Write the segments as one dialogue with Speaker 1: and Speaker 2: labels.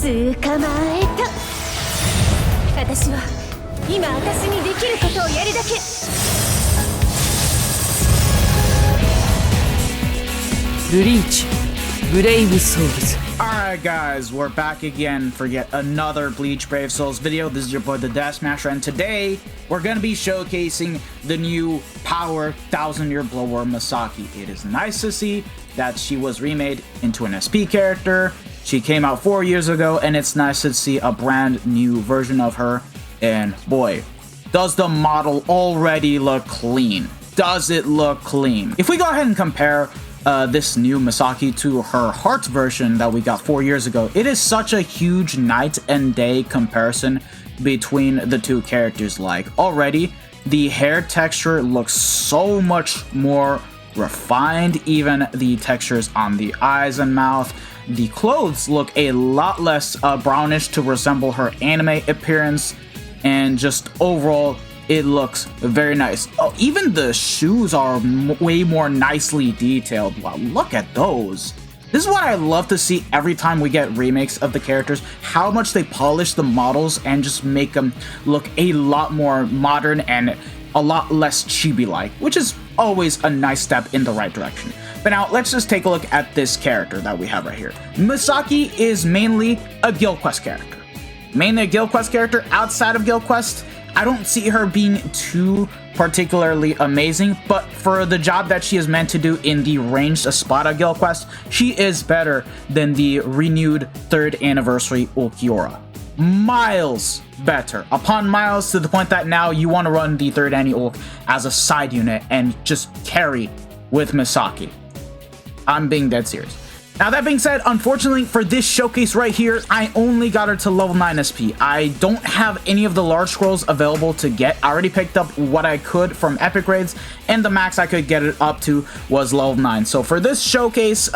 Speaker 1: 捕まえた。私は今私にできることをやるだけ。
Speaker 2: Bleach, Brave Souls.
Speaker 3: Alright guys, we're back again for yet another Bleach Brave Souls video. This is your boy the Death Smasher, and today we're going to be showcasing the new Power 1000-Year Blower Masaki. It is nice to see that she was remade into an SP character. She came out 4 years ago, and it's nice to see a brand new version of her. And boy, does the model already look clean. Does it look clean? If we go ahead and compare this new Masaki to her Heart version that we got 4 years ago, it is such a huge night and day comparison between the two characters. Like, already the hair texture looks so much more refined, even the textures on the eyes and mouth. The clothes look a lot less brownish to resemble her anime appearance, and just overall it looks very nice. Oh, even the shoes are way more nicely detailed. Wow, look at those. This is what I love to see every time we get remakes of the characters, how much they polish the models and just make them look a lot more modern and a lot less chibi-like, which is always a nice step in the right direction. But now, let's just take a look at this character that we have right here. Masaki is mainly a Guild Quest character. Mainly a Guild Quest character. Outside of Guild Quest, I don't see her being too particularly amazing, but for the job that she is meant to do in the ranged Espada Guild Quest, she is better than the renewed 3rd anniversary Ulquiorra. Miles better. Upon miles, to the point that now you want to run the 3rd Annie Ulq as a side unit and just carry with Masaki. I'm being dead serious. Now, that being said, unfortunately for this showcase right here, I only got her to level 9 SP. I don't have any of the large scrolls available to get. I already picked up what I could from epic raids, and the max I could get it up to was level 9. So for this showcase,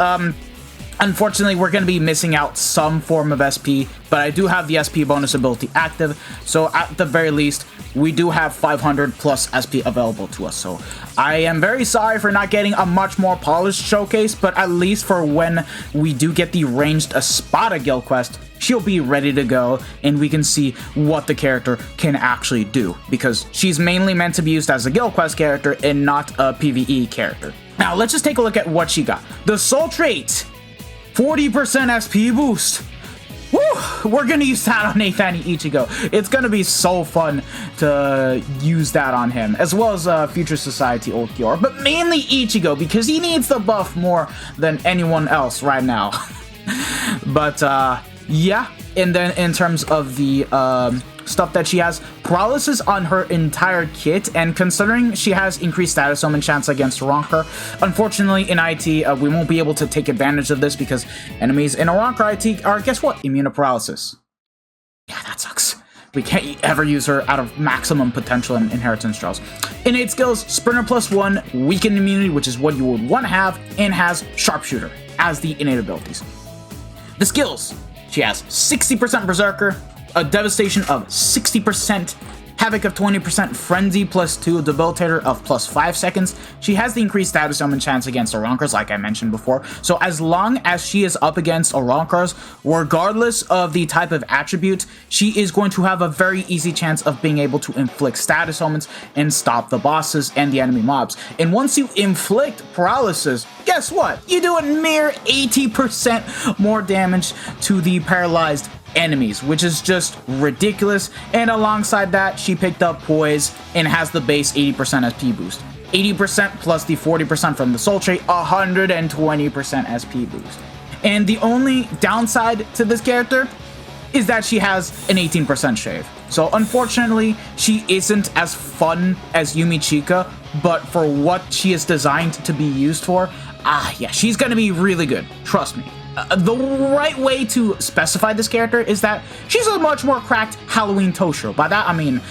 Speaker 3: unfortunately, we're going to be missing out some form of SP, but I do have the SP bonus ability active, so at the very least, we do have 500 plus SP available to us. So I am very sorry for not getting a much more polished showcase, but at least for when we do get the ranged Espada Guild Quest, she'll be ready to go, and we can see what the character can actually do, because she's mainly meant to be used as a Guild Quest character and not a PvE character. Now, let's just take a look at what she got. The Soul Trait, 40% SP boost. Woo! We're gonna use that on Nathani Ichigo. It's gonna be so fun to use that on him, as well as Future Society Ulquiorra, but mainly Ichigo, because he needs the buff more than anyone else right now. But yeah, and then in terms of the stuff that she has, paralysis on her entire kit, and considering she has increased status summon chance against Ronker, unfortunately in IT we won't be able to take advantage of this because enemies in a Ronker IT are, guess what, immune to paralysis. Yeah, that sucks. We can't ever use her out of maximum potential in inheritance draws. Innate skills, Sprinter +1, weakened immunity, which is what you would want to have, and has Sharpshooter as the innate abilities. The skills, she has 60% Berserker, a Devastation of 60%, Havoc of 20%, Frenzy +2, Debilitator of +5 seconds. She has the increased status summon chance against Oronkers, like I mentioned before. So as long as she is up against Oronkers, regardless of the type of attribute, she is going to have a very easy chance of being able to inflict status summons and stop the bosses and the enemy mobs. And once you inflict paralysis, guess what? You do a mere 80% more damage to the paralyzed enemies, which is just ridiculous. And alongside that, she picked up Poise and has the base 80% SP boost. 80% plus the 40% from the Soul Trait, 120% SP boost. And the only downside to this character is that she has an 18% shave. So unfortunately, she isn't as fun as Yumi Chika, but for what she is designed to be used for, yeah, she's gonna be really good, trust me. The right way to specify this character is that she's a much more cracked Halloween Toshiro. By that I mean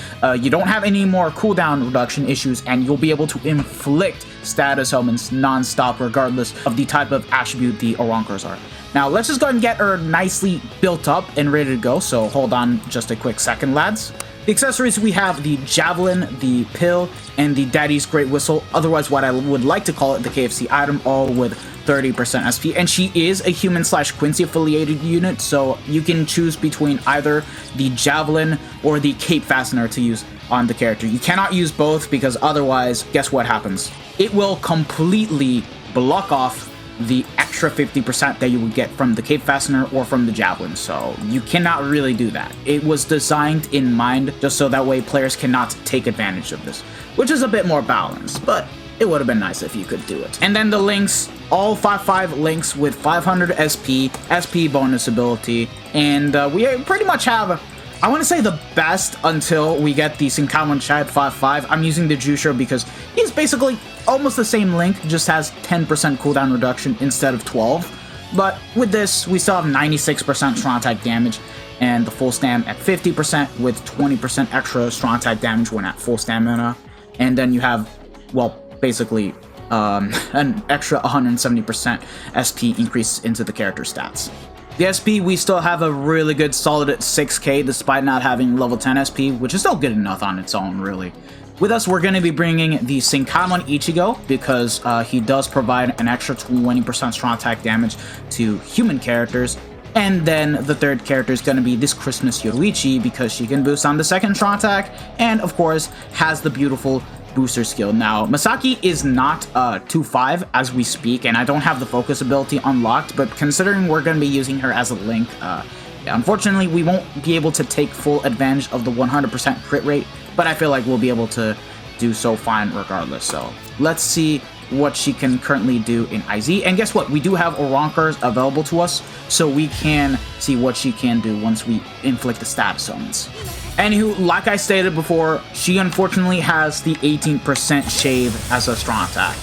Speaker 3: you don't have any more cooldown reduction issues, and you'll be able to inflict status summons non-stop regardless of the type of attribute the Oronkers are. Now let's just go ahead and get her nicely built up and ready to go, so hold on just a quick second, lads. The accessories, we have the Javelin, the Pill, and the Daddy's Great Whistle, otherwise what I would like to call it the KFC item, all with 30% SP. And she is a human/Quincy affiliated unit, so you can choose between either the Javelin or the Cape Fastener to use on the character. You cannot use both because otherwise, guess what happens? It will completely block off the extra 50% that you would get from the Cape Fastener or from the Javelin, so you cannot really do that. It was designed in mind just so that way players cannot take advantage of this, which is a bit more balanced, but it would have been nice if you could do it. And then the links, all 5/5 links with 500 SP bonus ability, and we pretty much have, I want to say, the best until we get the Sinkawan Chai 5/5. I'm using the Jusho because he's basically almost the same link, just has 10% cooldown reduction instead of 12. But with this, we still have 96% strong attack damage and the full stam at 50% with 20% extra strong attack damage when at full stamina. And then you have, well, basically an extra 170% SP increase into the character stats. The SP, we still have a really good solid at 6k despite not having level 10 SP, which is still good enough on its own, really. With us, we're going to be bringing the Sinkamon Ichigo because he does provide an extra 20% strong attack damage to human characters. And then the third character is going to be this Christmas Yoruichi because she can boost on the second strong attack and, of course, has the beautiful booster skill. Now, Masaki is not 2-5 as we speak, and I don't have the focus ability unlocked, but considering we're going to be using her as a link, unfortunately, we won't be able to take full advantage of the 100% crit rate, but I feel like we'll be able to do so fine regardless. So let's see what she can currently do in IZ. And guess what? We do have Oronkers available to us, so we can see what she can do once we inflict the status summons. Anywho, like I stated before, she unfortunately has the 18% shave as a strong attack.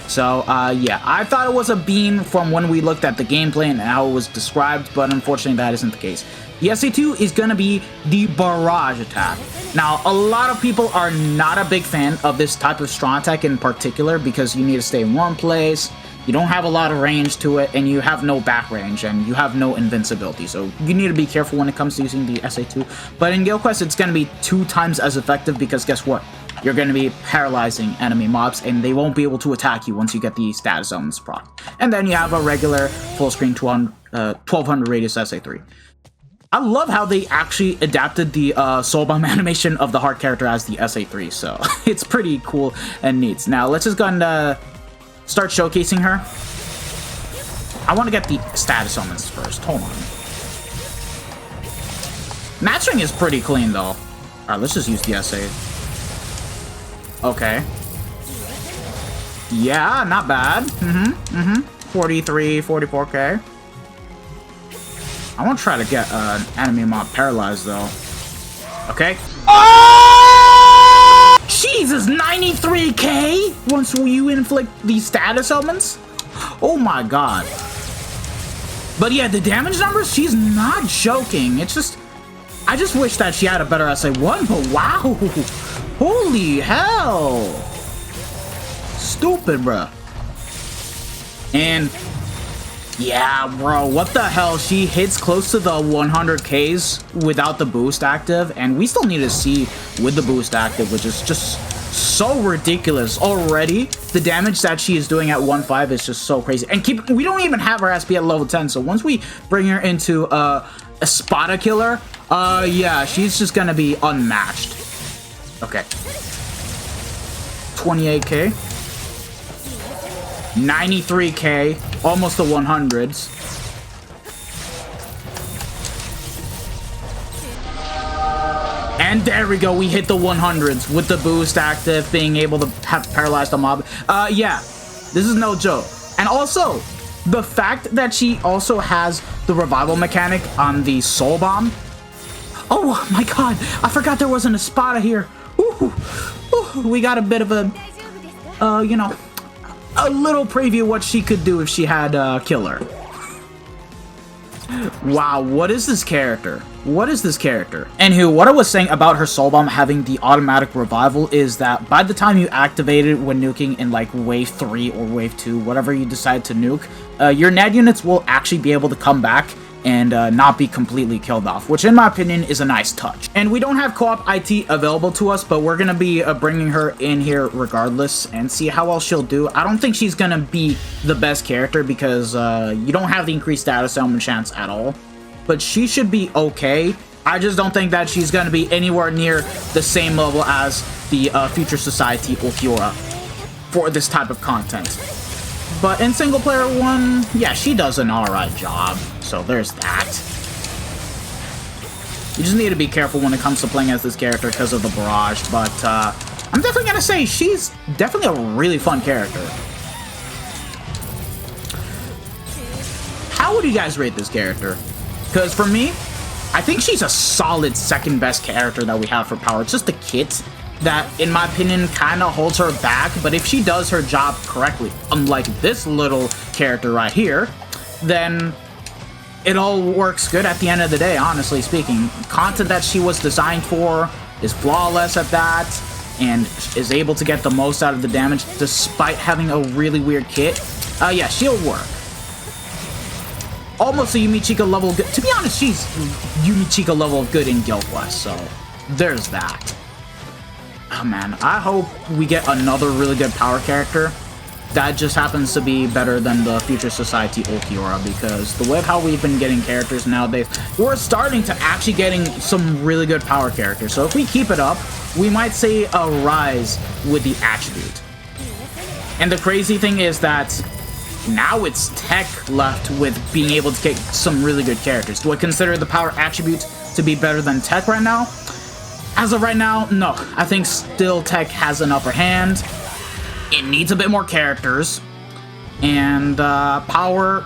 Speaker 3: So, yeah, I thought it was a beam from when we looked at the gameplay and how it was described, but unfortunately that isn't the case. The SA2 is going to be the barrage attack. Now, a lot of people are not a big fan of this type of strong attack in particular because you need to stay in one place, you don't have a lot of range to it, and you have no back range, and you have no invincibility, so you need to be careful when it comes to using the SA2. But in Guild Quest, it's going to be 2 times as effective because guess what? You're going to be paralyzing enemy mobs, and they won't be able to attack you once you get the status zones proc. And then you have a regular full-screen 1200 radius SA3. I love how they actually adapted the Soul Bomb animation of the heart character as the SA3, so it's pretty cool and neat. Now, let's just go and start showcasing her. I want to get the status summons first. Hold on. Matching is pretty clean, though. Alright, let's just use the SA. Okay. Yeah, not bad. 43, 44k. I want to try to get an enemy mob paralyzed, though. Okay. Oh! Jesus, 93k once you inflict these status summons? Oh my god. But yeah, the damage numbers, she's not joking. It's just, I just wish that she had a better SA1, but wow. Holy hell. Stupid, bruh. And yeah, bro, what the hell? She hits close to the 100Ks without the boost active, and we still need to see with the boost active, which is just so ridiculous. Already, the damage that she is doing at 1.5 is just so crazy. And we don't even have her SP at level 10, so once we bring her into a Spada killer, yeah, she's just gonna be unmatched. Okay. 28k. 93k, almost the 100s. And there we go, we hit the 100s with the boost active, being able to have paralyzed the mob. Yeah, this is no joke. And also, the fact that she also has the revival mechanic on the Soul Bomb. Oh my god, I forgot there wasn't a Spada here. Ooh, we got a bit of a, you know, a little preview what she could do if she had Killer. Wow, what is this character? What is this character? Anywho, what I was saying about her Soul Bomb having the automatic revival is that by the time you activate it when nuking in like wave 3 or wave 2, whatever you decide to nuke, your NAD units will actually be able to come back and not be completely killed off, which in my opinion is a nice touch. And we don't have co-op IT available to us, but we're gonna be bringing her in here regardless and see how well she'll do. I don't think she's gonna be the best character because you don't have the increased status element chance at all, but she should be okay. I just don't think that she's gonna be anywhere near the same level as the Future Society Ulquiorra for this type of content. But in single player 1, yeah, she does an alright job. So there's that. You just need to be careful when it comes to playing as this character because of the barrage. But I'm definitely gonna say she's definitely a really fun character. How would you guys rate this character? Because for me, I think she's a solid second best character that we have for power. It's just the kit that, in my opinion, kind of holds her back. But if she does her job correctly, unlike this little character right here, then it all works good at the end of the day, honestly speaking. Content that she was designed for is flawless at that, and is able to get the most out of the damage despite having a really weird kit. Yeah, she'll work. Almost a Yumichika level good. To be honest, she's Yumichika level good in Guild Quest, so there's that. Oh man, I hope we get another really good power character that just happens to be better than the Future Society Ulquiorra, because the way how we've been getting characters nowadays, we're starting to actually getting some really good power characters. So if we keep it up, we might see a rise with the attribute. And the crazy thing is that now it's tech left with being able to get some really good characters. Do I consider the power attribute to be better than tech right now? As of right now, no. I think still tech has an upper hand. It needs a bit more characters. And power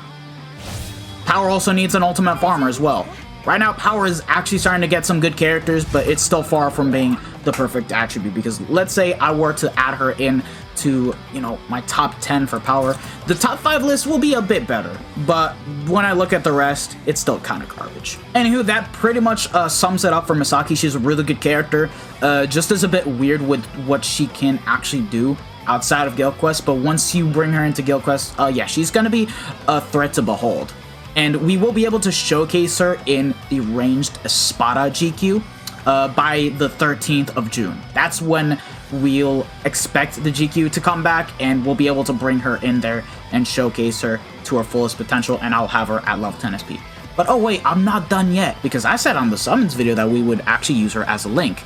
Speaker 3: also needs an ultimate farmer as well. Right now, power is actually starting to get some good characters, but it's still far from being the perfect attribute. Because let's say I were to add her in to, you know, my top 10 for power, the top 5 list will be a bit better. But when I look at the rest, it's still kind of garbage. Anywho, that pretty much sums it up for Masaki. She's a really good character. Just is a bit weird with what she can actually do outside of Guild Quest. But once you bring her into Guild Quest, yeah, she's gonna be a threat to behold. And we will be able to showcase her in the ranged Espada GQ by the 13th of June. That's when we'll expect the GQ to come back, and we'll be able to bring her in there and showcase her to her fullest potential, and I'll have her at level 10 SP. But oh wait, I'm not done yet, because I said on the summons video that we would actually use her as a link.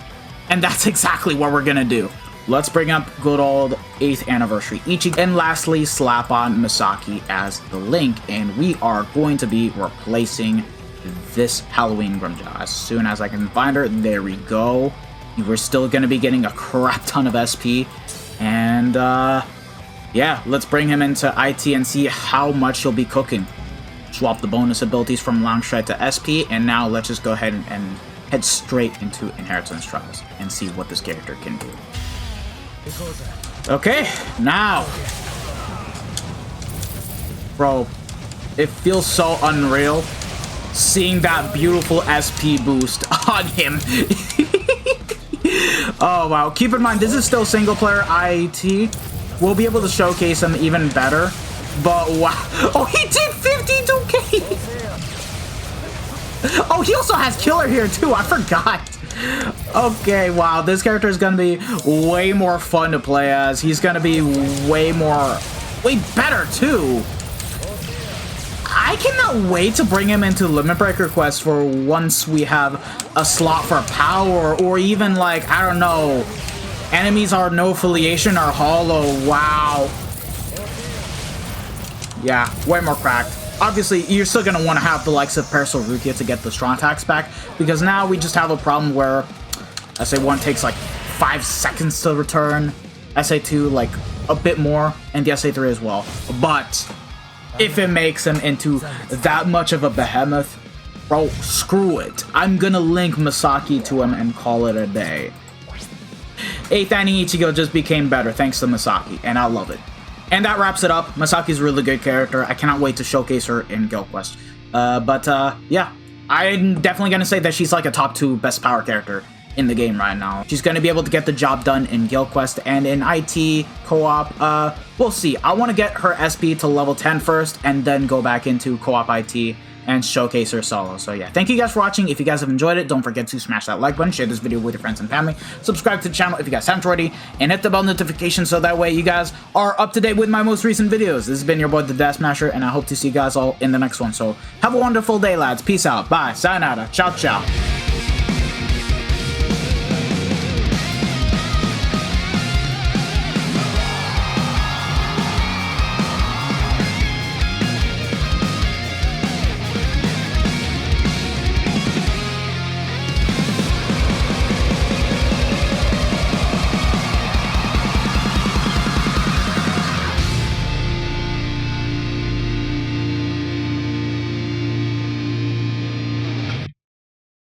Speaker 3: And that's exactly what we're gonna do. Let's bring up good old 8th anniversary Ichi, and lastly slap on Masaki as the link, and we are going to be replacing this Halloween Grimjaw. As soon as I can find her, there we go. We're still going to be getting a crap ton of SP, and yeah, let's bring him into IT and see how much he'll be cooking. Swap the bonus abilities from Long Stride to SP, and now let's just go ahead and head straight into Inheritance Trials and see what this character can do. Okay, now, bro, it feels so unreal seeing that beautiful SP boost on him. Oh wow, keep in mind this is still single player IAT. We'll be able to showcase him even better, but wow. Oh, he did 52k. Oh, he also has killer here too, I forgot. Okay, wow, this character is gonna be way more fun to play as. He's gonna be way better too. I cannot wait to bring him into Limit Breaker Quest for once we have a slot for power, or even like, I don't know, enemies are no affiliation or hollow. Wow. Yeah, way more cracked. Obviously, you're still going to want to have the likes of Perso Rukia to get the strong attacks back, because now we just have a problem where SA1 takes like 5 seconds to return, SA2 like a bit more, and the SA3 as well. But if it makes him into that much of a behemoth, bro, screw it. I'm gonna link Masaki to him and call it a day. 8th Annie Ichigo just became better thanks to Masaki, and I love it. And that wraps it up. Masaki's a really good character. I cannot wait to showcase her in Guild Quest. Yeah, I'm definitely gonna say that she's like a top 2 best power character in the game right now. She's gonna be able to get the job done in Guild Quest and in IT co-op. We'll see. I want to get her SP to level 10 first, and then go back into co-op IT and showcase her solo. So yeah, thank you guys for watching. If you guys have enjoyed it, don't forget to smash that like button, share this video with your friends and family, subscribe to the channel if you guys haven't already, and hit the bell notification so that way you guys are up to date with my most recent videos. This has been your boy, the Dash Smasher, and I hope to see you guys all in the next one. So have a wonderful day, lads. Peace out. Bye. Sayonara. Ciao, ciao.